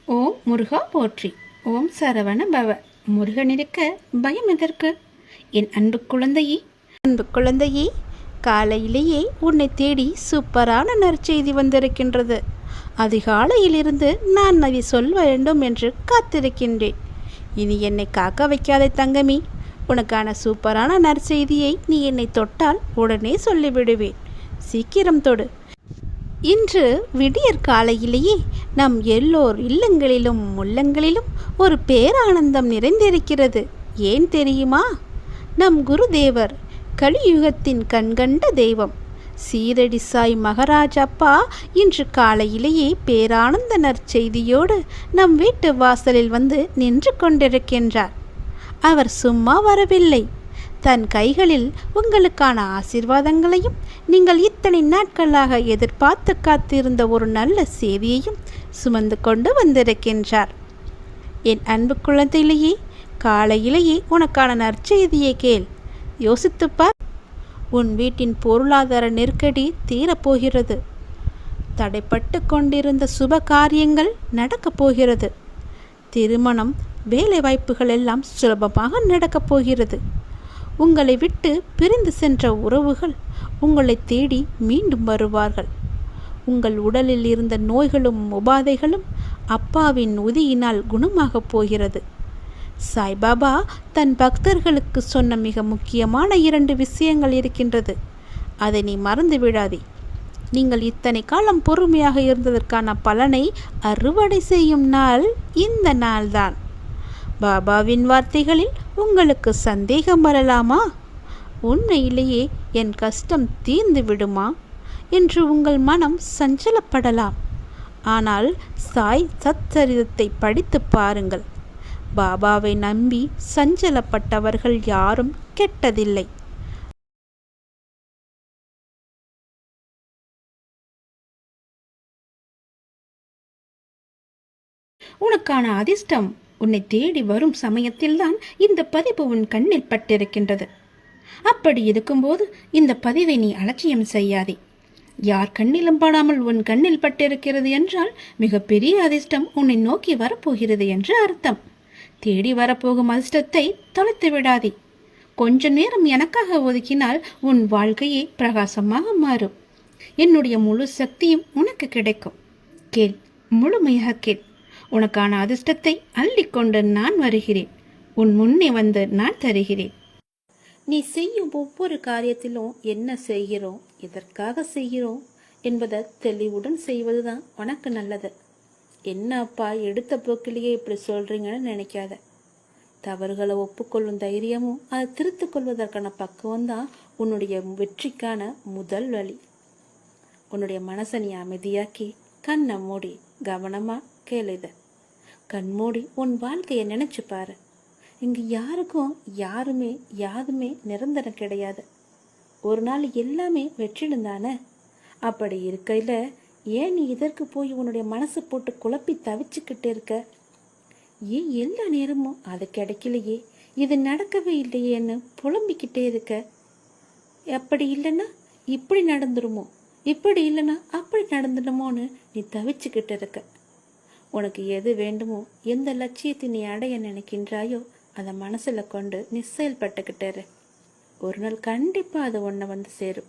ஓம் முருகா போற்றி. ஓம் சரவண பவ. முருகன் இருக்க பயம் எதற்கு? என் அன்பு குழந்தையே, காலையிலேயே உன்னை தேடி சூப்பரான நற்செய்தி வந்திருக்கின்றது. அதிகாலையிலிருந்து நான் அதை சொல்ல வேண்டும் என்று காத்திருக்கின்றேன். இனி என்னை காக்க வைக்காதே தங்கமி. உனக்கான சூப்பரான நற்செய்தியை நீ என்னை தொட்டால் உடனே சொல்லிவிடுவேன். சீக்கிரம் தொடு. இன்று விடியற் காலையிலேயே நம் எல்லோர் இல்லங்களிலும் உள்ளங்களிலும் ஒரு பேரானந்தம் நிறைந்திருக்கிறது. ஏன் தெரியுமா? நம் குருதேவர், கலியுகத்தின் கண்கண்ட தெய்வம் சீரடி சாய் மகாராஜ் அப்பா இன்று காலையிலேயே பேரானந்த நற்செய்தியோடு நம் வீட்டு வாசலில் வந்து நின்று கொண்டிருக்கின்றார். அவர் சும்மா வரவில்லை. தன் கைகளில் உங்களுக்கான ஆசீர்வாதங்களையும் நீங்கள் இத்தனை நாட்களாக எதிர்பார்த்து காத்திருந்த ஒரு நல்ல செய்தியையும் சுமந்து கொண்டு வந்திருக்கின்றார். என் அன்பு குழந்தையிலேயே, காலையிலேயே உனக்கான நற்செய்தியை கேள். யோசித்துப்பார். உன் வீட்டின் பொருளாதார நெருக்கடி தீரப்போகிறது. தடைப்பட்டு கொண்டிருந்த சுப காரியங்கள் நடக்கப் போகிறது. திருமணம், வேலை வாய்ப்புகள் எல்லாம் சுலபமாக நடக்கப் போகிறது. உங்களை விட்டு பிரிந்து சென்ற உறவுகள் உங்களை தேடி மீண்டும் வருவார்கள். உங்கள் உடலில் இருந்த நோய்களும் உபாதைகளும் அப்பாவின் உதியினால் குணமாகப் போகிறது. சாய்பாபா தன் பக்தர்களுக்கு சொன்ன மிக முக்கியமான 2 விஷயங்கள் இருக்கின்றது. அதை நீ மறந்து விடாதே. நீங்கள் இத்தனை காலம் பொறுமையாக இருந்ததற்கான பலனை அறுவடை செய்யும் நாள் இந்த நாள்தான். பாபாவின் வார்த்தைகளில் உங்களுக்கு சந்தேகம் வரலாமா? உண்மையிலேயே என் கஷ்டம் தீர்ந்து விடுமா என்று உங்கள் மனம் சஞ்சலப்படலாம். ஆனால் சாய் சச்சரிதத்தை படித்து பாருங்கள். பாபாவை நம்பி சஞ்சலப்பட்டவர்கள் யாரும் கெட்டதில்லை. உனக்கான அதிர்ஷ்டம் உன்னை தேடி வரும் சமயத்தில்தான் இந்த பதிவு உன் கண்ணில் பட்டிருக்கின்றது. அப்படி இருக்கும்போது இந்த பதிவை நீ அலட்சியம் செய்யாதே. யார் கண்ணிலும் படாமல் உன் கண்ணில் பட்டிருக்கிறது என்றால் மிகப்பெரிய அதிர்ஷ்டம் உன்னை நோக்கி வரப்போகிறது என்று அர்த்தம். தேடி வரப்போகும் அதிர்ஷ்டத்தை தொலைத்து விடாதே. கொஞ்ச நேரம் எனக்காக ஒதுக்கினால் உன் வாழ்க்கையே பிரகாசமாக மாறும். என்னுடைய முழு சக்தியும் உனக்கு கிடைக்கும். கேள், முழுமையாக கேள். உனக்கான அதிர்ஷ்டத்தை அள்ளிக்கொண்டு நான் வருகிறேன். உன் முன்னே வந்து நான் தருகிறேன். நீ செய்யும் ஒவ்வொரு காரியத்திலும் என்ன செய்கிறோம், எதற்காக செய்கிறோம் என்பதை தெளிவுடன் செய்வதுதான் உனக்கு நல்லது. என்ன அப்பா, எடுத்த போக்கிலேயே இப்படி சொல்றீங்கன்னு நினைக்காத. தவறுகளை ஒப்புக்கொள்ளும் தைரியமும் அதை திருத்திக் கொள்வதற்கான பக்குவம் தான் உன்னுடைய வெற்றிக்கான முதல் வழி. உன்னுடைய மனசை நீ அமைதியாக்கி கண்ணை மூடி கவனமா கேளுத. கண்மூடி உன் வாழ்க்கையை நினைச்சு பாரு. இங்கு யாருக்கும் யாருமே நிரந்தரம் கிடையாது. ஒரு நாள் எல்லாமே வெற்றிடும் தானே. அப்படி இருக்கையில ஏன் நீ இதற்கு போய் உன்னுடைய மனசை போட்டு குழப்பி தவிச்சுக்கிட்டு இருக்க? ஏன் எல்லா நேரமும் அது கிடைக்கலையே, இது நடக்கவே இல்லையேன்னு புலம்பிக்கிட்டே இருக்க? அப்படி இல்லைன்னா இப்படி நடந்துருமோ, இப்படி இல்லைன்னா அப்படி நடந்துடுமோன்னு நீ தவிச்சுக்கிட்டு இருக்க. உனக்கு எது வேண்டுமோ, எந்த லட்சியத்தை நீ அடைய நினைக்கின்றாயோ அதை மனசுல கொண்டு நீ செயல்பட்டுக்கிட்டே. ஒரு நாள் கண்டிப்பா அது உன்னை வந்து சேரும்.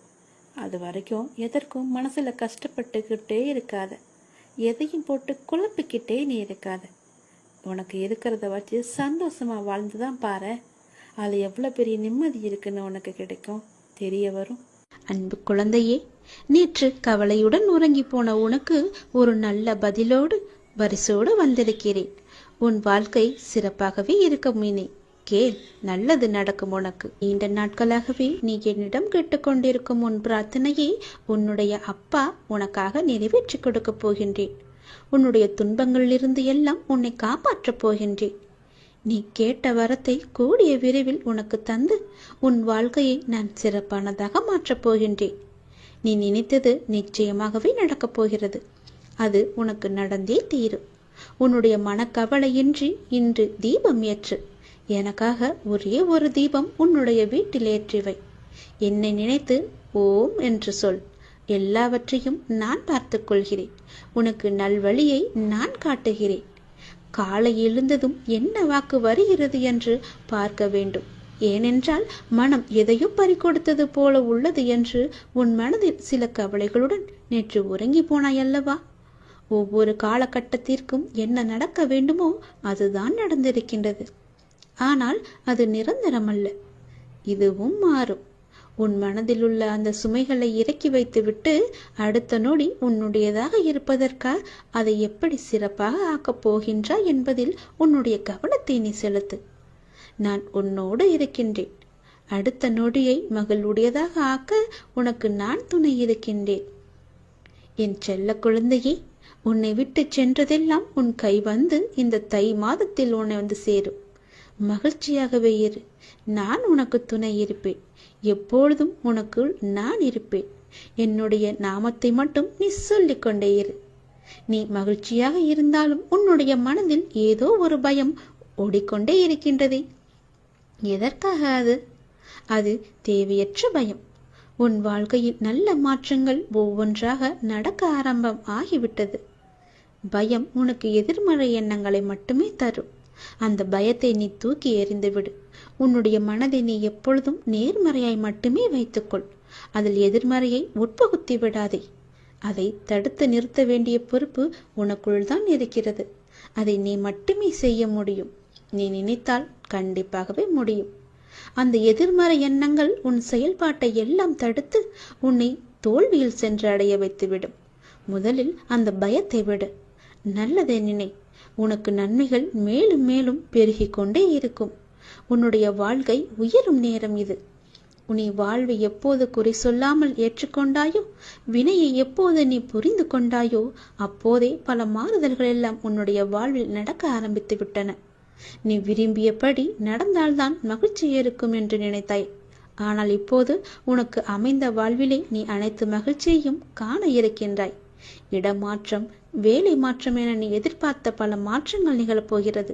அது வரைக்கும் எதற்கும் மனசுல கஷ்டப்பட்டுக்கிட்டே இருக்காத. எதையும் போட்டு குழப்பிக்கிட்டே நீ இருக்காத. உனக்கு இருக்கிறத வச்சு சந்தோஷமா வாழ்ந்துதான் பாரு. அது எவ்வளவு பெரிய நிம்மதி இருக்குன்னு உனக்கு கிடைக்கும், தெரிய வரும். அன்பு குழந்தையே, நேற்று கவலையுடன் உறங்கி போன உனக்கு ஒரு நல்ல பதிலோடு பரிசோடு வந்திருக்கிறேன். உன் வாழ்க்கை சிறப்பாகவே இருக்கும். இனி கேள், நல்லது நடக்கும் உனக்கு. நீண்ட நாட்களாகவே நீ என்னிடம் கேட்டுக்கொண்டிருக்கும் உன் பிரார்த்தனையை உன்னுடைய அப்பா உனக்காக நிறைவேற்றி கொடுக்க போகின்றேன். உன்னுடைய துன்பங்களிலிருந்து எல்லாம் உன்னை காப்பாற்றப் போகின்றேன். நீ கேட்ட வரத்தை கூடிய விரைவில் உனக்கு தந்து உன் வாழ்க்கையை நான் சிறப்பானதாக மாற்றப் போகின்றேன். நீ நினைத்தது நிச்சயமாகவே நடக்கப் போகிறது. அது உனக்கு நடந்தே தீரும். உன்னுடைய மனக்கவலையின்றி இன்று தீபம் ஏற்று. எனக்காக ஒரே ஒரு தீபம் உன்னுடைய வீட்டில் ஏற்றிவை. என்னை நினைத்து ஓம் என்று சொல். எல்லாவற்றையும் நான் பார்த்துக் கொள்கிறேன். உனக்கு நல்வழியை நான் காட்டுகிறேன். காலை எழுந்ததும் என்ன வாக்கு வருகிறது என்று பார்க்க வேண்டும். ஏனென்றால் மனம் எதையோ பறிகொடுத்தது போல உள்ளது என்று உன் மனதில் சில கவலைகளுடன் நேற்று உறங்கி போனாயல்லவா? ஒவ்வொரு காலகட்டத்திற்கும் என்ன நடக்க வேண்டுமோ அதுதான் நடந்திருக்கின்றது. ஆனால் அது நிரந்தரமல்ல, இதுவும் மாறும். உன் மனதில் உள்ள அந்த சுமைகளை இறக்கி வைத்துவிட்டு அடுத்த நொடி உன்னுடையதாக இருப்பதற்காக அதை எப்படி சிறப்பாக ஆக்கப் போகின்றாய் என்பதில் உன்னுடைய கவனத்தை நீ செலுத்து. நான் உன்னோடு இருக்கின்றேன். அடுத்த நொடியை மகளுடையதாக ஆக்க உனக்கு நான் துணை இருக்கின்றேன். என் செல்ல குழந்தையே, உன்னை விட்டு சென்றதெல்லாம் உன் கை வந்து இந்த தை மாதத்தில் உன்னை வந்து சேரும். மகிழ்ச்சியாகவே இரு. நான் உனக்கு துணை இருப்பேன். எப்பொழுதும் உனக்குள் நான் இருப்பேன். என்னுடைய நாமத்தை மட்டும் நீ சொல்லிக் கொண்டே இரு. நீ மகிழ்ச்சியாக இருந்தாலும் உன்னுடைய மனதில் ஏதோ ஒரு பயம் ஓடிக்கொண்டே இருக்கின்றதே. எதற்காக அது தேவையற்ற பயம். உன் வாழ்க்கையில் நல்ல மாற்றங்கள் ஒவ்வொன்றாக நடக்க ஆரம்பம் ஆகிவிட்டது. பயம் உனக்கு எதிர்மறை எண்ணங்களை மட்டுமே தரும். அந்த பயத்தை நீ தூக்கி எறிந்துவிடு. உன்னுடைய மனதை நீ எப்பொழுதும் நேர்மறையாய் மட்டுமே வைத்துக்கொள். அதில் எதிர்மறையை உட்புகுத்தி விடாதே. அதை தடுத்து நிறுத்த வேண்டிய பொறுப்பு உனக்குள் தான் இருக்கிறது. அதை நீ மட்டுமே செய்ய முடியும். நீ நினைத்தால் கண்டிப்பாகவே முடியும். அந்த எதிர்மறை எண்ணங்கள் உன் செயல்பாட்டை எல்லாம் தடுத்து உன்னை தோல்வியில் சென்று அடைய வைத்துவிடும். முதலில் அந்த பயத்தை விடு. நல்லதை நினை. உனக்கு நன்மைகள் மேலும் மேலும் பெருகிக் கொண்டே இருக்கும். உன்னுடைய வாழ்க்கை உயரும் நேரம் இது. உன்னை வாழ்வை எப்போது குறை சொல்லாமல் ஏற்றுக்கொண்டாயோ, வினையை எப்போது நீ புரிந்து கொண்டாயோ, அப்போதே பல மாறுதல்கள் எல்லாம் உன்னுடைய வாழ்வில் நடக்க ஆரம்பித்து விட்டன. நீ விரும்பியபடி நடந்தால்தான் மகிழ்ச்சி இருக்கும் என்று நினைத்தாய். ஆனால் இப்போது உனக்கு அமைந்த வாழ்விலே நீ அனைத்து மகிழ்ச்சியையும் காண இருக்கின்றாய். இடமாற்றம், வேலை மாற்றம் என நீ எதிர்பார்த்த பல மாற்றங்கள் நிகழப்போகிறது.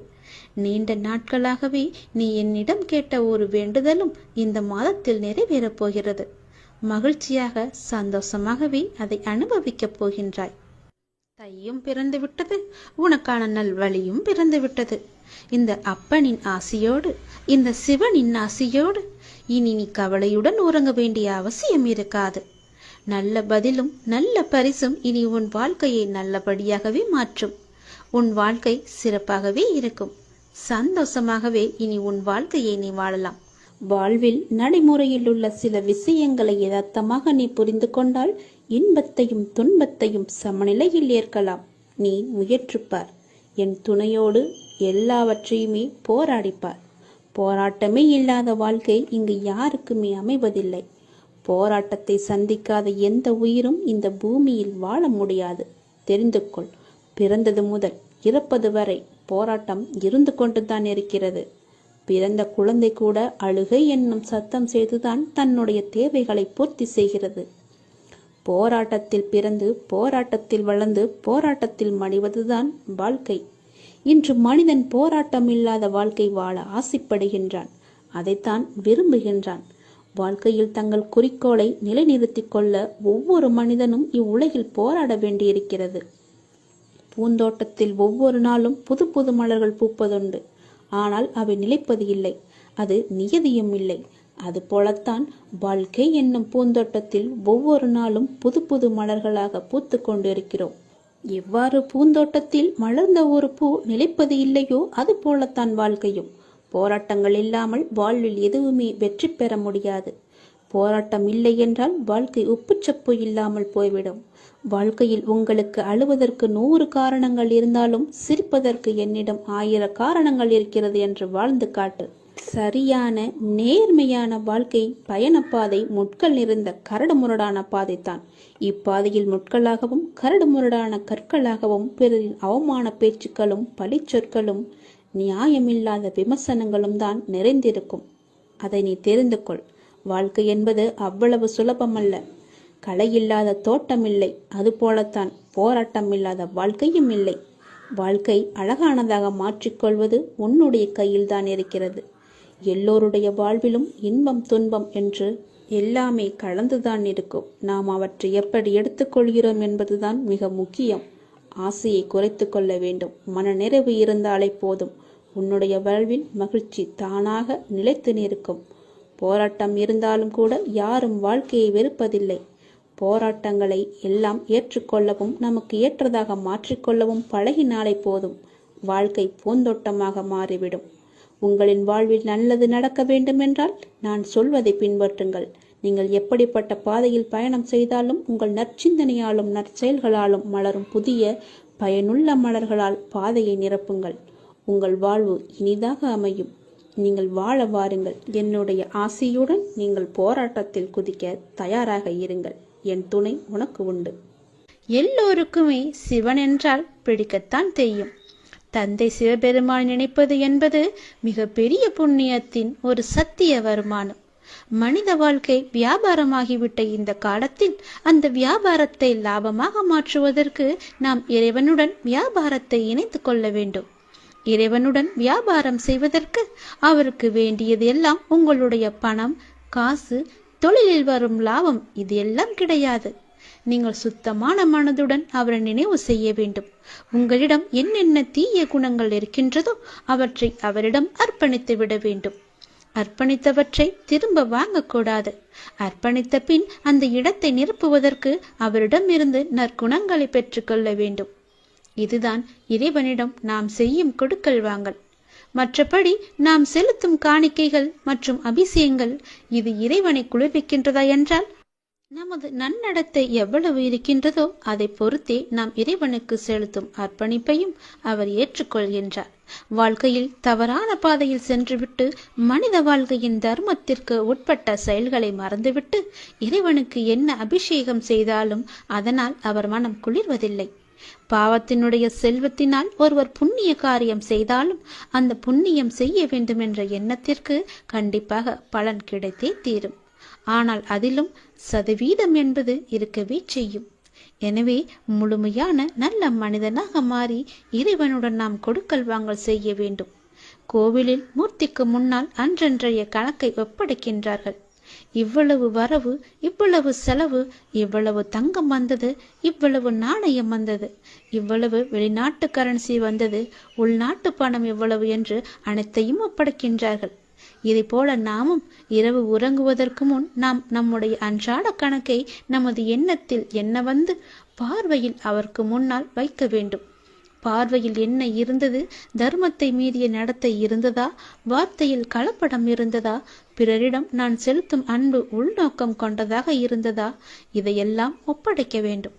நீண்ட நாட்களாகவே நீ என்னிடம் கேட்ட ஒரு வேண்டுதலும் இந்த மாதத்தில் நிறைவேறப் போகிறது. மகிழ்ச்சியாக சந்தோஷமாகவே அதை அனுபவிக்கப் போகின்றாய். தையும் பிறந்து விட்டது, உனக்கான நல்வழியும் பிறந்து விட்டது. இந்த அப்பனின் ஆசியோடு, இந்த சிவனின் ஆசியோடு இனி நீ கவலையுடன் உறங்க வேண்டிய அவசியம் இருக்காது. நல்ல பதிலும் நல்ல பரிசும் இனி உன் வாழ்க்கையை நல்லபடியாகவே மாற்றும். உன் வாழ்க்கை சிறப்பாகவே இருக்கும். சந்தோஷமாகவே இனி உன் வாழ்க்கையை நீ வாழலாம். வாழ்வில் நடைமுறையில் உள்ள சில விஷயங்களை யதார்த்தமாக நீ புரிந்து கொண்டால் இன்பத்தையும் துன்பத்தையும் சமநிலையில் ஏற்கலாம். நீ முயற்றுப்பார். என் துணையோடு எல்லாவற்றையுமே போராடிப்பார். போராட்டமே இல்லாத வாழ்க்கை இங்கு யாருக்குமே அமைவதில்லை. போராட்டத்தை சந்திக்காத எந்த உயிரும் இந்த பூமியில் வாழ முடியாது. தெரிந்து கொள். பிறந்தது முதல் இறப்பது வரை போராட்டம் இருந்து கொண்டுதான் இருக்கிறது. பிறந்த குழந்தை கூட அழுகை என்னும் சத்தம் செய்துதான் தன்னுடைய தேவைகளை பூர்த்தி செய்கிறது. போராட்டத்தில் பிறந்து போராட்டத்தில் வளர்ந்து போராட்டத்தில் மடிவதுதான் வாழ்க்கை. இன்று மனிதன் போராட்டம் இல்லாத வாழ்க்கை வாழ ஆசைப்படுகின்றான். அதைத்தான் விரும்புகின்றான். வாழ்க்கையில் தங்கள் குறிக்கோளை நிலைநிறுத்திக் கொள்ள ஒவ்வொரு மனிதனும் இவ்வுலகில் போராட வேண்டியிருக்கிறது. பூந்தோட்டத்தில் ஒவ்வொரு நாளும் புது புது மலர்கள் பூப்பதுண்டு. ஆனால் அவை நிலைப்பது இல்லை. அது நியதியும் இல்லை. அது போலத்தான் வாழ்க்கை என்னும் பூந்தோட்டத்தில் ஒவ்வொரு நாளும் புது புது மலர்களாக பூத்து கொண்டிருக்கிறோம். எவ்வாறு பூந்தோட்டத்தில் மலர்ந்த ஒரு பூ நிலைப்பது இல்லையோ அது போலத்தான் வாழ்க்கையும். போராட்டங்கள் இல்லாமல் வாழ்வில் எதுவுமே வெற்றி பெற முடியாது. போராட்டம் இல்லை என்றால் வாழ்க்கை உப்புச்சப்பு இல்லாமல் போய்விடும். வாழ்க்கையில் உங்களுக்கு அழுவதற்கு 100 காரணங்கள் இருந்தாலும் சிரிப்பதற்கு என்னிடம் 1000 காரணங்கள் இருக்கிறது என்று வாழ்ந்து காட்டு. சரியான நேர்மையான வாழ்க்கை பயணப்பாதை முட்கள் நிறைந்த கரடுமுரடான பாதைத்தான். இப்பாதையில் முட்களாகவும் கரடுமுரடான கற்களாகவும் பிறரின் அவமான பேச்சுக்களும் பழிச்சொற்களும் நியாயமில்லாத விமர்சனங்களும் தான் நிறைந்திருக்கும். அதை நீ தெரிந்து கொள். வாழ்க்கை என்பது அவ்வளவு சுலபமல்ல. களை இல்லாத தோட்டம் இல்லை. அதுபோலத்தான் போராட்டம் இல்லாத வாழ்க்கையும் இல்லை. வாழ்க்கை அழகானதாக மாற்றிக்கொள்வது உன்னுடைய கையில்தான் இருக்கிறது. எல்லோருடைய வாழ்விலும் இன்பம் துன்பம் என்று எல்லாமே கலந்துதான் இருக்கும். நாம் அவற்றை எப்படி எடுத்துக்கொள்கிறோம் என்பதுதான் மிக முக்கியம். ஆசையை குறைத்து கொள்ள வேண்டும். மனநிறைவு இருந்தாலே போதும். உன்னுடைய வாழ்வில் மகிழ்ச்சி தானாக நிலைத்து நிற்கும். போராட்டம் இருந்தாலும் கூட யாரும் வாழ்க்கையை வெறுப்பதில்லை. போராட்டங்களை எல்லாம் ஏற்றுக்கொள்ளவும் நமக்கு ஏற்றதாக மாற்றிக்கொள்ளவும் பழகினாலே போதும். வாழ்க்கை பூந்தோட்டமாக மாறிவிடும். உங்களின் வாழ்வில் நல்லது நடக்க வேண்டுமென்றால் நான் சொல்வதை பின்பற்றுங்கள். நீங்கள் எப்படிப்பட்ட பாதையில் பயணம் செய்தாலும் உங்கள் நற்சிந்தனையாலும் நற்செயல்களாலும் மலரும் புதிய பயனுள்ள மலர்களால் பாதையை நிரப்புங்கள். உங்கள் வாழ்வு இனிதாக அமையும். நீங்கள் வாழ வாருங்கள். என்னுடைய ஆசையுடன் நீங்கள் போராட்டத்தில் குதிக்க தயாராக இருங்கள். என் துணை உனக்கு உண்டு. எல்லோருக்குமே சிவன் என்றால் பிடிக்கத்தான் தெரியும். தந்தை சிவபெருமான் நினைப்பது என்பது மிக பெரிய புண்ணியத்தின் ஒரு சத்திய வருமானம். மனித வாழ்க்கை வியாபாரமாகிவிட்ட இந்த காலத்தில் அந்த வியாபாரத்தை லாபமாக மாற்றுவதற்கு நாம் இறைவனுடன் வியாபாரத்தை இணைத்து கொள்ள வேண்டும். இறைவனுடன் வியாபாரம் செய்வதற்கு அவருக்கு வேண்டியது எல்லாம் உங்களுடைய பணம், காசு, தொழிலில் வரும் லாபம் இது எல்லாம் கிடையாது. நீங்கள் சுத்தமான மனதுடன் அவரை நினைவு செய்ய வேண்டும். உங்களிடம் என்னென்ன தீய குணங்கள் இருக்கின்றதோ அவற்றை அவரிடம் அர்ப்பணித்து விட வேண்டும். அர்ப்பணித்தவற்றை திரும்ப வாங்கக்கூடாது. அர்ப்பணித்த பின் அந்த இடத்தை நிரப்புவதற்கு அவரிடம் இருந்து நற்குணங்களை பெற்றுக்கொள்ள வேண்டும். இதுதான் இறைவனிடம் நாம் செய்யும் கொடுக்கல் வாங்கல். மற்றபடி நாம் செலுத்தும் காணிக்கைகள் மற்றும் அபிஷேகங்கள் இது இறைவனை குளிர்விக்கின்றதா என்றால் நமது நன்னடத்தை எவ்வளவு இருக்கின்றதோ அதை பொறுத்தே நாம் இறைவனுக்கு செலுத்தும் அர்ப்பணிப்பையும் அவர் ஏற்றுக்கொள்கின்றார். வாழ்க்கையில் தவறான பாதையில் சென்றுவிட்டு மனித வாழ்க்கையின் தர்மத்திற்கு உட்பட்ட செயல்களை மறந்துவிட்டு இறைவனுக்கு என்ன அபிஷேகம் செய்தாலும் அதனால் அவர் மனம் குளிர்வதில்லை. பாவத்தினுடைய செல்வத்தினால் ஒருவர் புண்ணிய காரியம் செய்தாலும் அந்த புண்ணியம் செய்ய வேண்டும் என்ற எண்ணத்திற்கு கண்டிப்பாக பலன் கிடைத்தே தீரும். ஆனால் அதிலும் சதவீதம் என்பது இருக்கவே செய்யும். எனவே முழுமையான நல்ல மனிதனாக மாறி இறைவனுடன் நாம் கொடுக்கல் வாங்கல் செய்ய வேண்டும். கோவிலில் மூர்த்திக்கு முன்னால் அன்றன்றைய கணக்கை ஒப்படைக்கின்றார்கள். இவ்வளவு வரவு, இவ்வளவு செலவு, இவ்வளவு தங்கம் வந்தது, இவ்வளவு நாணயம் வந்தது, இவ்வளவு வெளிநாட்டு கரன்சி வந்தது, உள்நாட்டு பணம் இவ்வளவு என்று அனைத்தையும் ஒப்படைக்கின்றார்கள். இதை போல நாமும் இரவு உறங்குவதற்கு முன் நாம் நம்முடைய அன்றாட கணக்கை நமது எண்ணத்தில் என்ன வந்து பார்வையில் அவருக்கு முன்னால் வைக்க வேண்டும். பார்வையில் என்ன இருந்தது? தர்மத்தை மீறிய நடத்தை இருந்ததா? வார்த்தையில் கலப்படம் இருந்ததா? பிறரிடம் நான் செலுத்தும் அன்பு உள்நோக்கம் கொண்டதாக இருந்ததா? இதையெல்லாம் ஒப்படைக்க வேண்டும்.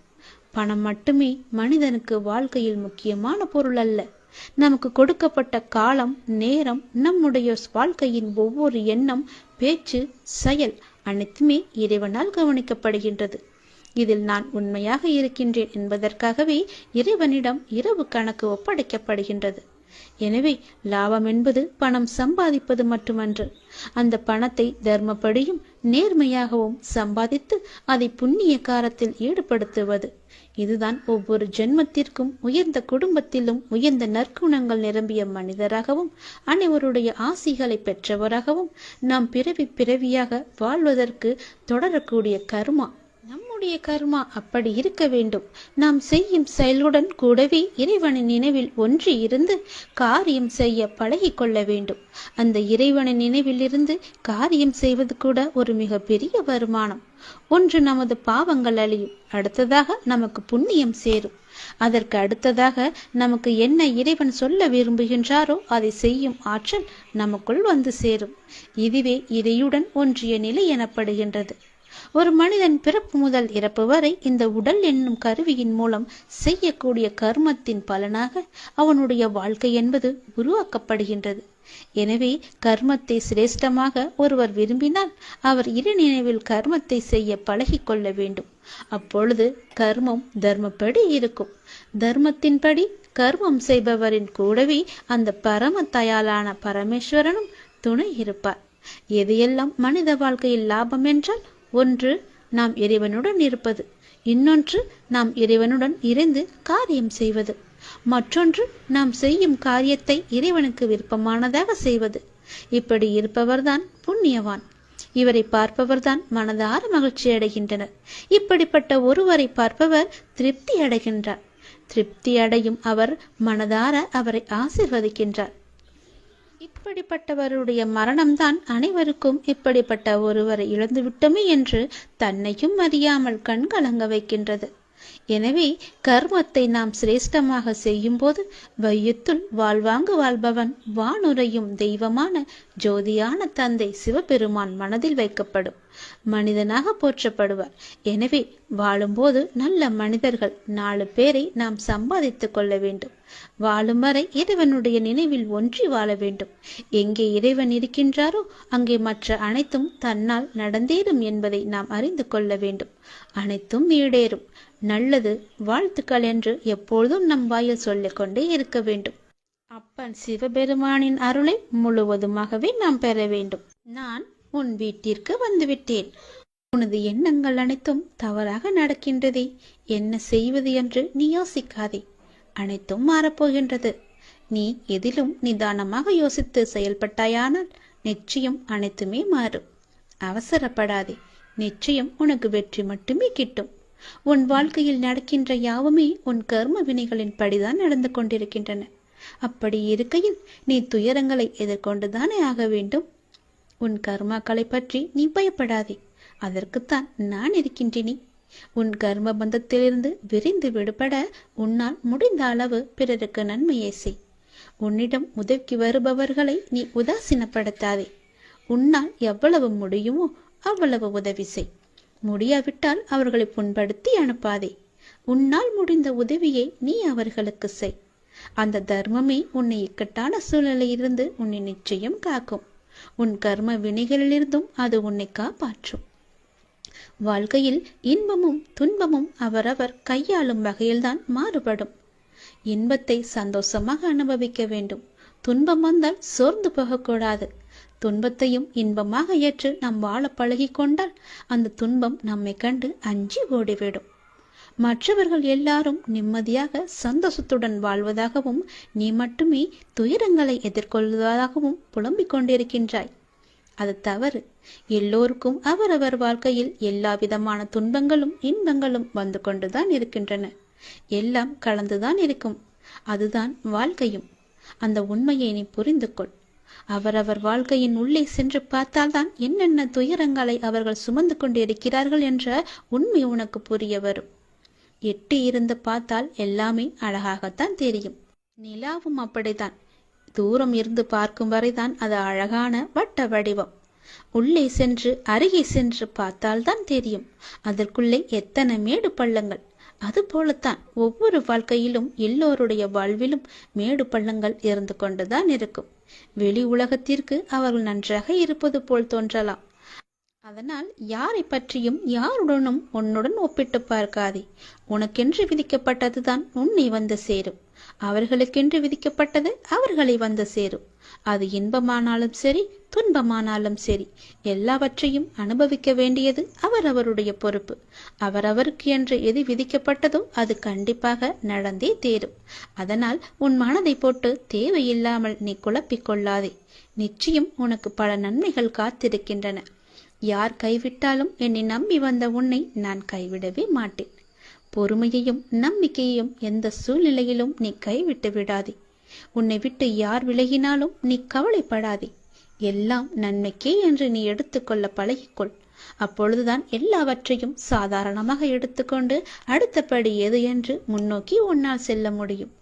பணம் மட்டுமே மனிதனுக்கு வாழ்க்கையில் முக்கியமான பொருள் அல்ல. நமக்கு கொடுக்கப்பட்ட காலம், நேரம், நம்முடைய வாழ்க்கையின் ஒவ்வொரு எண்ணம், பேச்சு, செயல் அனைத்துமே இறைவனால் கவனிக்கப்படுகின்றது. இதில் நான் உண்மையாக இருக்கின்றேன் என்பதற்காகவே இறைவனிடம் இரவு கணக்கு ஒப்படைக்கப்படுகின்றது. எனவே லாபம் என்பது பணம் சம்பாதிப்பது மட்டுமன்று. அந்த பணத்தை தர்மப்படியும் நேர்மையாகவும் சம்பாதித்து அதை புண்ணிய காரத்தில் ஈடுபடுத்துவது. இதுதான் ஒவ்வொரு ஜென்மத்திற்கும் உயர்ந்த குடும்பத்திலும் உயர்ந்த நற்குணங்கள் நிரம்பிய மனிதராகவும் அனைவருடைய ஆசிகளை பெற்றவராகவும் நாம் பிறவியாக வாழ்வதற்கு தொடரக்கூடிய கர்மா. நம்முடைய கர்மா அப்படி இருக்க வேண்டும். நாம் செய்யும் செயலுடன் கூடவே இறைவனின் நினைவில் ஒன்றி இருந்து காரியம் செய்ய பழகி கொள்ள வேண்டும். அந்த இறைவனின் நினைவில் இருந்து காரியம் செய்வது கூட ஒரு மிக பெரிய வருமானம். ஒன்று நமது பாவங்கள் அழியும், அடுத்ததாக நமக்கு புண்ணியம் சேரும், அதற்கு அடுத்ததாக நமக்கு என்ன இறைவன் சொல்ல விரும்புகின்றாரோ அதை செய்யும் ஆற்றல் நமக்குள் வந்து சேரும். இதுவே இறையுடன் ஒன்றிய நிலை எனப்படுகின்றது. ஒரு மனிதன் பிறப்பு முதல் இறப்பு வரை இந்த உடல் என்னும் கருவியின் மூலம் செய்யக்கூடிய கர்மத்தின் பலனாக அவனுடைய வாழ்க்கை என்பது உருவாக்கப்படுகின்றது. எனவே கர்மத்தை சிரேஷ்டமாக ஒருவர் விரும்பினால் அவர் இறை நினைவில் கர்மத்தை செய்ய பழகி கொள்ள வேண்டும். அப்பொழுது கர்மம் தர்மப்படி இருக்கும். தர்மத்தின்படி கர்மம் செய்பவரின் கூடவே அந்த பரம தயாளான பரமேஸ்வரனும் துணை இருப்பார். எதையெல்லாம் மனித வாழ்க்கையில் லாபம் என்றால், ஒன்று நாம் இறைவனுடன் இருப்பது, இன்னொன்று நாம் இறைவனுடன் இருந்து காரியம் செய்வது, மற்றொன்று நாம் செய்யும் காரியத்தை இறைவனுக்கு விருப்பமானதாக செய்வது. இப்படி இருப்பவர்தான் புண்ணியவான். இவரை பார்ப்பவர்தான் மனதார மகிழ்ச்சி அடைகின்றனர். இப்படிப்பட்ட ஒருவரை பார்ப்பவர் திருப்தி அடைகின்றார். திருப்தி அடையும் அவர் மனதார அவரை ஆசிர்வதிக்கின்றார். இப்படிப்பட்டவருடைய மரணம்தான் அனைவருக்கும் இப்படிப்பட்ட ஒருவரை இழந்துவிட்டோமே என்று தன்னையும் அறியாமல் கண்கலங்க வைக்கின்றது. எனவே கர்மத்தை நாம் சிரேஷ்டமாக செய்யும் போது வையத்துள் வாழ்வாங்கு வாழ்பவன் வானுரையும் தெய்வமான ஜோதியான தந்தை சிவபெருமான் மனதில் வைக்கப்படும், மனிதனாக போற்றப்படுவார். எனவே வாழும்போது நல்ல மனிதர்கள் 4 பேரை நாம் சம்பாதித்துக் கொள்ள வேண்டும். வாழும் வரை இறைவனுடைய நினைவில் ஒன்றி வாழ வேண்டும். எங்கே இறைவன் இருக்கின்றாரோ அங்கே மற்ற அனைத்தும் தன்னால் நடந்தேறும் என்பதை நாம் அறிந்து கொள்ள வேண்டும். அனைத்தும் ஈடேறும். நல்லது, வாழ்த்துக்கள் என்று எப்பொழுதும் நம் வாயில் சொல்லிக் கொண்டே இருக்க வேண்டும். அப்பன் சிவபெருமானின் அருளை முழுவதுமாகவே நாம் பெற வேண்டும். நான் உன் வீட்டிற்கு வந்துவிட்டேன். உனது எண்ணங்கள் அனைத்தும் தவறாக நடக்கின்றதே, என்ன செய்வது என்று நீ யோசிக்காதே. அனைத்தும் மாறப்போகின்றது. நீ எதிலும் நிதானமாக யோசித்து செயல்பட்டாயானால் நிச்சயம் அனைத்துமே மாறும். அவசரப்படாதே. நிச்சயம் உனக்கு வெற்றி மட்டுமே கிட்டும். உன் வாழ்க்கையில் நடக்கின்ற யாவுமே உன் கர்ம வினைகளின் படிதான் நடந்து கொண்டிருக்கின்றன. அப்படி இருக்கையில் நீ துயரங்களை எதிர்கொண்டுதானே ஆக வேண்டும். உன் கர்மாக்களை பற்றி நீ பயப்படாதே. அதற்குத்தான் நான் இருக்கின்றேனே. உன் கர்ம பந்தத்திலிருந்து விரிந்து விடுபட உன்னால் முடிந்த அளவு பிறருக்கு நன்மையை செய். உன்னிடம் உதவிக்கு வருபவர்களை நீ உதாசீனப்படுத்தாதே. உன்னால் எவ்வளவு முடியுமோ அவ்வளவு உதவி செய். முடியாவிட்டால் அவர்களை புண்படுத்தி அனுப்பாதே. உன்னால் முடிந்த உதவியை நீ அவர்களுக்கு செய். அந்த தர்மமே உன்னை இக்கட்டான சூழ்நிலையிலிருந்து உன்னை நிச்சயம் காக்கும். உன் கர்ம வினைகளிலிருந்தும் அது உன்னை காப்பாற்றும். வாழ்க்கையில் இன்பமும் துன்பமும் அவரவர் கையாளும் வகையில்தான் மாறுபடும். இன்பத்தை சந்தோஷமாக அனுபவிக்க வேண்டும். துன்பம் வந்தால் சோர்ந்து போகக்கூடாது. துன்பத்தையும் இன்பமாக ஏற்று நாம் வாழ பழகி கொண்டால் அந்த துன்பம் நம்மை கண்டு அஞ்சி ஓடிவிடும். மற்றவர்கள் எல்லாரும் நிம்மதியாக சந்தோஷத்துடன் வாழ்வதாகவும் நீ மட்டுமே துயரங்களை எதிர்கொள்வதாகவும் புலம்பிக் கொண்டிருக்கின்றாய். அது தவறு. எல்லோருக்கும் அவரவர் வாழ்க்கையில் எல்லா விதமான துன்பங்களும் இன்பங்களும் வந்து கொண்டுதான் இருக்கின்றன. எல்லாம் கலந்துதான் இருக்கும். அதுதான் வாழ்க்கையும். அந்த உண்மையை நீ புரிந்து கொள். அவரவர் வாழ்க்கையின் உள்ளே சென்று பார்த்தால்தான் என்னென்ன துயரங்களை அவர்கள் சுமந்து கொண்டு இருக்கிறார்கள் என்ற உண்மை உனக்கு புரிய வரும். எட்டி இருந்து பார்த்தால் எல்லாமே அழகாகத்தான் தெரியும். நிலாவும் அப்படித்தான். தூரம் இருந்து பார்க்கும் வரைதான் அது அழகான வட்ட வடிவம். உள்ளே சென்று அருகே சென்று பார்த்தால்தான் தெரியும் அதற்குள்ளே எத்தனை மேடு பள்ளங்கள். அதுபோலத்தான் ஒவ்வொரு வாழ்க்கையிலும் எல்லோருடைய வாழ்விலும் மேடு பள்ளங்கள் இருந்து கொண்டுதான் இருக்கும். வெளி உலகத்திற்கு அவர்கள் நன்றாக இருப்பது போல் தோன்றலாம். அதனால் யாரை பற்றியும் யாருடனும் உன்னுடன் ஒப்பிட்டு பார்க்காதே. உனக்கென்று விதிக்கப்பட்டதுதான் உன்னை வந்து சேரும். அவர்களுக்கென்று விதிக்கப்பட்டது அவர்களை வந்து சேரும். அது இன்பமானாலும் சரி, துன்பமானாலும் சரி, எல்லாவற்றையும் அனுபவிக்க வேண்டியது அவரவருடைய பொறுப்பு. அவரவருக்கு என்று எது விதிக்கப்பட்டதோ அது கண்டிப்பாக நடந்தே தேரும். அதனால் உன் மனதை போட்டு தேவையில்லாமல் நீ குழப்பிக் கொள்ளாதே. நிச்சயம் உனக்கு பல நன்மைகள் காத்திருக்கின்றன. யார் கைவிட்டாலும் என்னை நம்பி வந்த உன்னை நான் கைவிடவே மாட்டேன். பொறுமையையும் நம்பிக்கையையும் எந்த சூழ்நிலையிலும் நீ கைவிட்டு விடாதே. உன்னை விட்டு யார் விலகினாலும் நீ கவலைப்படாதே. எல்லாம் நன்மைக்கே என்று நீ எடுத்துக்கொள்ள பழகிக்கொள். அப்பொழுதுதான் எல்லாவற்றையும் சாதாரணமாக எடுத்துக்கொண்டு அடுத்தபடி எது என்று முன்னோக்கி உன்னால் செல்ல முடியும்.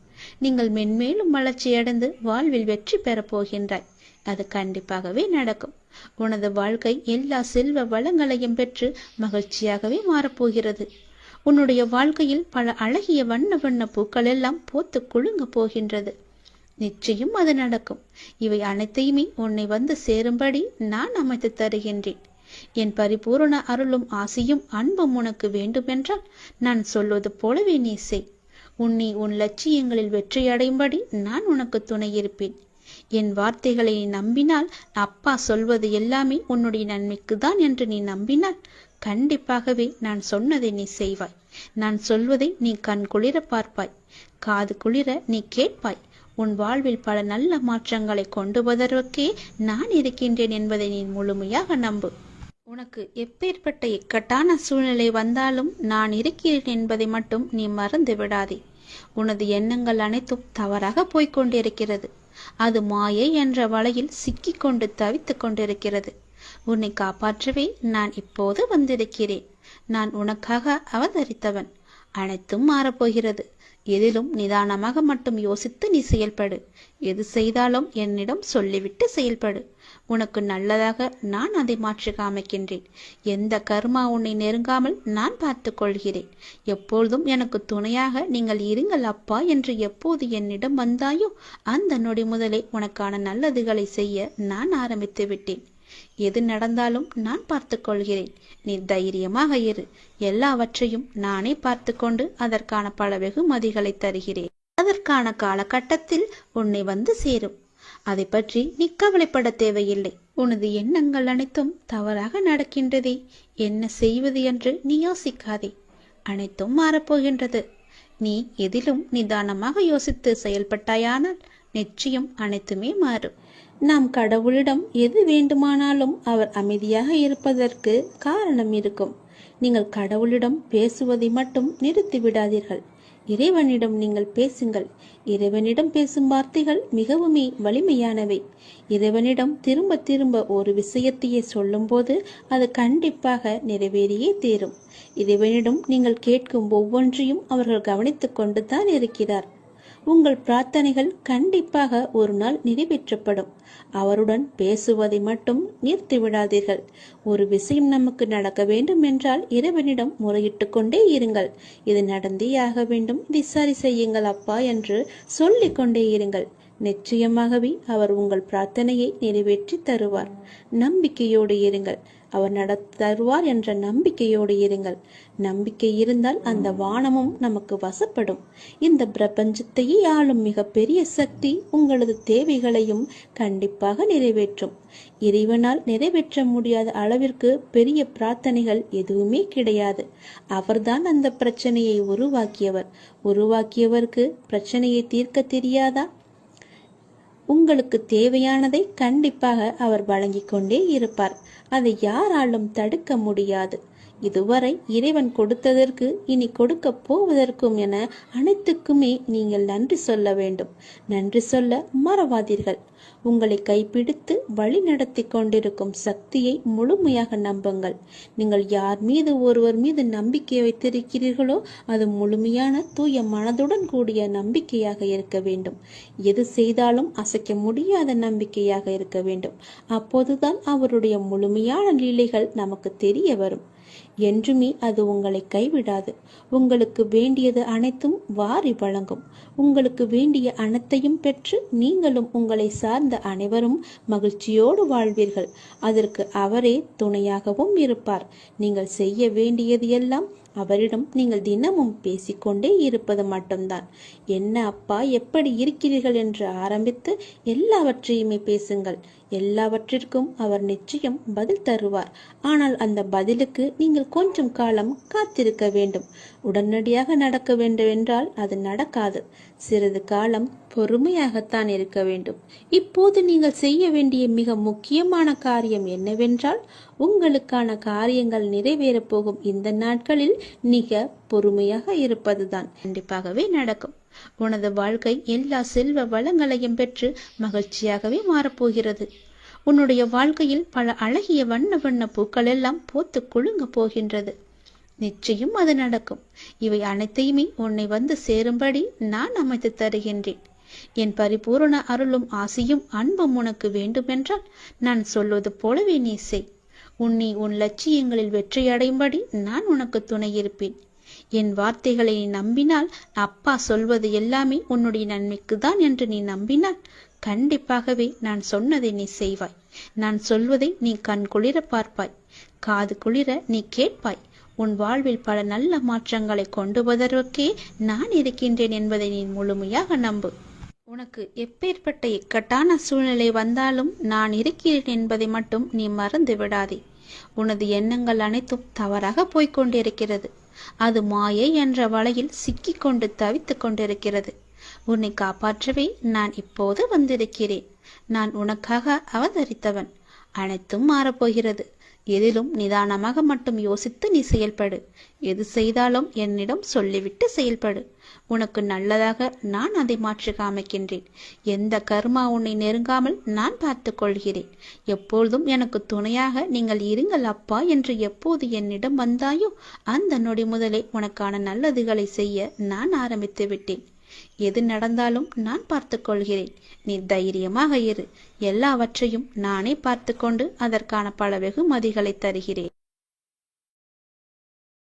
நீங்கள் மென்மேலும் வளர்ச்சியடைந்து வாழ்வில் வெற்றி பெறப் போகின்றாய். அது கண்டிப்பாகவே நடக்கும். உனது வாழ்க்கை எல்லா செல்வ வளங்களையும் பெற்று மகிழ்ச்சியாகவே மாறப்போகிறது. உன்னுடைய வாழ்க்கையில் பல அழகிய வண்ண வண்ண பூக்கள் எல்லாம் போத்து குலுங்க போகின்றது. நிச்சயம் அது நடக்கும். இவை அனைத்தையுமே உன்னை வந்து சேரும்படி நான் அமைத்து தருகின்றேன். என் பரிபூரண அருளும் ஆசையும் அன்பும் உனக்கு வேண்டுமென்றால் நான் சொல்வது போலவே நீ செய். உன்னை உன் லட்சியங்களில் வெற்றியடையும்படி நான் உனக்கு துணை இருப்பேன். என் வார்த்தைகளை நீ நம்பினால், அப்பா சொல்வது எல்லாமே உன்னுடைய நன்மைக்கு தான் என்று நீ நம்பினால், கண்டிப்பாகவே நான் சொன்னதை நீ செய்வாய். நான் சொல்வதை நீ கண் குளிர பார்ப்பாய், காது குளிர நீ கேட்பாய். உன் வாழ்வில் பல நல்ல மாற்றங்களை கொண்டு வருவதற்கே நான் இருக்கின்றேன் என்பதை நீ முழுமையாக நம்பு. உனக்கு எப்பேற்பட்ட இக்கட்டான சூழ்நிலை வந்தாலும் நான் இருக்கிறேன் என்பதை மட்டும் நீ மறந்து விடாதே. உனது எண்ணங்கள் அனைத்தும் தவறாக போய்கொண்டிருக்கிறது. அது மாயை என்ற வலையில் சிக்கிக் கொண்டு தவித்துக் கொண்டிருக்கிறது. உன்னை காப்பாற்றவே நான் இப்போது வந்திருக்கிறேன். நான் உனக்காக அவதரித்தவன். அனைத்தும் மாறப்போகிறது. எதிலும் நிதானமாக மட்டும் யோசித்து நீ செயல்படு. எது செய்தாலும் என்னிடம் சொல்லிவிட்டு செயல்படு. உனக்கு நல்லதாக நான் அதை மாற்றி காமிக்கின்றேன். எந்த கர்மா உன்னை நெருங்காமல் நான் பார்த்து கொள்கிறேன். எப்பொழுதும் எனக்கு துணையாக நீங்கள் இருங்கள் அப்பா என்று எப்போது என்னிடம் வந்தாயோ அந்த நொடி முதலே உனக்கான நல்லதுகளை செய்ய நான் ஆரம்பித்து விட்டேன். எது நடந்தாலும் நான் பார்த்து கொள்கிறேன். நீ தைரியமாக இரு. எல்லாவற்றையும் நானே பார்த்து கொண்டு அதற்கான பல வெகுமதிகளை தருகிறேன். அதற்கான காலகட்டத்தில் உன்னை வந்து சேரும். அதை பற்றி நீ கவலைப்பட தேவையில்லை. உனது எண்ணங்கள் அனைத்தும் தவறாக நடக்கின்றதே, என்ன செய்வது என்று நீ யோசிக்காதே. அனைத்தும் மாறப்போகின்றது. நீ எதிலும் நிதானமாக யோசித்து செயல்பட்டாயானால் நிச்சயம் அனைத்துமே மாறும். நாம் கடவுளிடம் எது வேண்டுமானாலும் அவர் அமைதியாக இருப்பதற்கு காரணம் இருக்கும். நீங்கள் கடவுளிடம் பேசுவதை மட்டும் நிறுத்தி விடாதீர்கள். இறைவனிடம் நீங்கள் பேசுங்கள். இறைவனிடம் பேசும் வார்த்தைகள் மிகவுமே வலிமையானவை. இறைவனிடம் திரும்ப திரும்ப ஒரு விஷயத்தையே சொல்லும்போது அது கண்டிப்பாக நிறைவேறியே தீரும். இறைவனிடம் நீங்கள் கேட்கும் ஒவ்வொன்றையும் அவர்கள் கவனித்துக் கொண்டுதான் இருக்கிறார். உங்கள் பிரார்த்தனைகள் கண்டிப்பாக ஒரு நாள் நிறைவேற்றப்படும். அவருடன் பேசுவதை மட்டும் நிறுத்திவிடாதீர்கள். ஒரு விஷயம் நமக்கு நடக்க வேண்டும் என்றால் இறைவனிடம் முறையிட்டு கொண்டே இருங்கள். இது நடந்தே ஆக வேண்டும், இதை சரி செய்யுங்கள் அப்பா என்று சொல்லிக் கொண்டே இருங்கள். நிச்சயமாகவே அவர் உங்கள் பிரார்த்தனையை நிறைவேற்றி தருவார். நம்பிக்கையோடு இருங்கள். அவர் நடத்தி தருவார் என்ற நம்பிக்கையோடு இருங்கள். நம்பிக்கை இருந்தால் அந்த வானமும் நமக்கு வசப்படும். இந்த பிரபஞ்சத்தையே ஆளும் மிகப்பெரிய சக்தி உங்களது தேவைகளையும் கண்டிப்பாக நிறைவேற்றும். இறைவனால் நிறைவேற்ற முடியாத அளவிற்கு பெரிய பிரார்த்தனைகள் எதுவுமே கிடையாது. அவர்தான் அந்த பிரச்சனையை உருவாக்கியவர். உருவாக்கியவருக்கு பிரச்சனையை தீர்க்க தெரியாதா? உங்களுக்கு தேவையானதை கண்டிப்பாக அவர் வழங்கிக் கொண்டே இருப்பார். அதை யாராலும் தடுக்க முடியாது. இதுவரை இறைவன் கொடுத்ததற்கு இனி கொடுக்க போவதற்கும் என அனைத்துக்குமே நீங்கள் நன்றி சொல்ல வேண்டும். நன்றி சொல்ல மறவாதீர்கள். உங்களை கைப்பிடித்து வழி நடத்தி கொண்டிருக்கும் சக்தியை முழுமையாக நம்புங்கள். நீங்கள் யார் மீது ஒருவர் மீது நம்பிக்கை வைத்திருக்கிறீர்களோ அது முழுமையான தூய மனதுடன் கூடிய நம்பிக்கையாக இருக்க வேண்டும். எது செய்தாலும் அசைக்க முடியாத நம்பிக்கையாக இருக்க வேண்டும். அப்போதுதான் அவருடைய முழுமையான லீலைகள் நமக்கு தெரிய வரும். என்றுமே அது உங்களை கைவிடாது. உங்களுக்கு வேண்டியது அனைத்தும் வாரி வழங்கும். உங்களுக்கு வேண்டிய அனைத்தையும் பெற்று நீங்களும் உங்களை சார்ந்த அனைவரும் மகிழ்ச்சியோடு வாழ்வீர்கள். அதற்கு அவரே துணையாகவும் இருப்பார். நீங்கள் செய்ய வேண்டியது எல்லாம் அவரிடம் நீங்கள் தினமும் பேசிக்கொண்டே இருப்பது மட்டும்தான். என்ன அப்பா, எப்படி இருக்கிறீர்கள் என்று ஆரம்பித்து எல்லாவற்றையுமே பேசுங்கள். எல்லாவற்றிற்கும் அவர் நிச்சயம் பதில் தருவார். ஆனால் அந்த பதிலுக்கு நீங்கள் கொஞ்சம் காலம் காத்திருக்க வேண்டும். உடனடியாக நடக்க வேண்டும் என்றால் அது நடக்காது. சிறிது காலம் பொறுமையாகத்தான் இருக்க வேண்டும். இப்போது நீங்கள் செய்ய வேண்டிய மிக முக்கியமான காரியம் என்னவென்றால், உங்களுக்கான காரியங்கள் நிறைவேறப் போகும் இந்த நாட்களில் மிக பொறுமையாக இருப்பதுதான். கண்டிப்பாகவே நடக்கும். உனது வாழ்க்கை எல்லா செல்வ வளங்களையும் பெற்று மகிழ்ச்சியாகவே மாறப்போகிறது. உன்னுடைய வாழ்க்கையில் பல அழகிய வண்ண வண்ண பூக்கள் எல்லாம் போத்து குலுங்க போகின்றது. நிச்சயம் அது நடக்கும். இவை அனைத்தையுமே உன்னை வந்து சேரும்படி நான் அமைத்து தருகின்றேன். என் பரிபூரண அருளும் ஆசியும் அன்பும் உனக்கு வேண்டுமென்றால் நான் சொல்வது போலவே நீ செய். உன்னை உன் லட்சியங்களில் வெற்றியடையும்படி நான் உனக்கு துணை இருப்பேன். என் வார்த்தைகளை நீ நம்பினால், அப்பா சொல்வது எல்லாமே உன்னுடைய நன்மைக்கு தான் என்று நீ நம்பினால், கண்டிப்பாகவே நான் சொன்னதை நீ செய்வாய். நான் சொல்வதை நீ கண் குளிர பார்ப்பாய், காது குளிர நீ கேட்பாய். உன் வாழ்வில் பல நல்ல மாற்றங்களை கொண்டு வருவதற்கே நான் இருக்கின்றேன் என்பதை நீ முழுமையாக நம்பு. உனக்கு எப்பேற்பட்ட இக்கட்டான சூழ்நிலை வந்தாலும் நான் இருக்கிறேன் என்பதை மட்டும் நீ மறந்து விடாதே. உனது எண்ணங்கள் அனைத்தும் தவறாக போய்கொண்டிருக்கிறது. அது மாயை என்ற வலையில் சிக்கிக் கொண்டு தவித்துக் கொண்டிருக்கிறது. உன்னை காப்பாற்றவே நான் இப்போது வந்திருக்கிறேன். நான் உனக்காக அவதரித்தவன். அனைத்தும் மாறப்போகிறது. எதிலும் நிதானமாக மட்டும் யோசித்து நீ செயல்படு. எது செய்தாலும் என்னிடம் சொல்லிவிட்டு செயல்படு. உனக்கு நல்லதாக நான் அதை மாற்றி காமிக்கின்றேன். எந்த கர்மா உன்னை நெருங்காமல் நான் பார்த்து கொள்கிறேன். எப்பொழுதும் எனக்கு துணையாக நீங்கள் இருங்கள் அப்பா என்று எப்போது என்னிடம் வந்தாயோ அந்த நொடி முதலே உனக்கான நல்லதுகளை செய்ய நான் ஆரம்பித்து விட்டேன். எது நடந்தாலும் நான் பார்த்து கொள்கிறேன். நீ தைரியமாக இரு. எல்லாவற்றையும் நானே பார்த்து கொண்டு அதற்கான பல வெகுமதிகளை தருகிறேன்.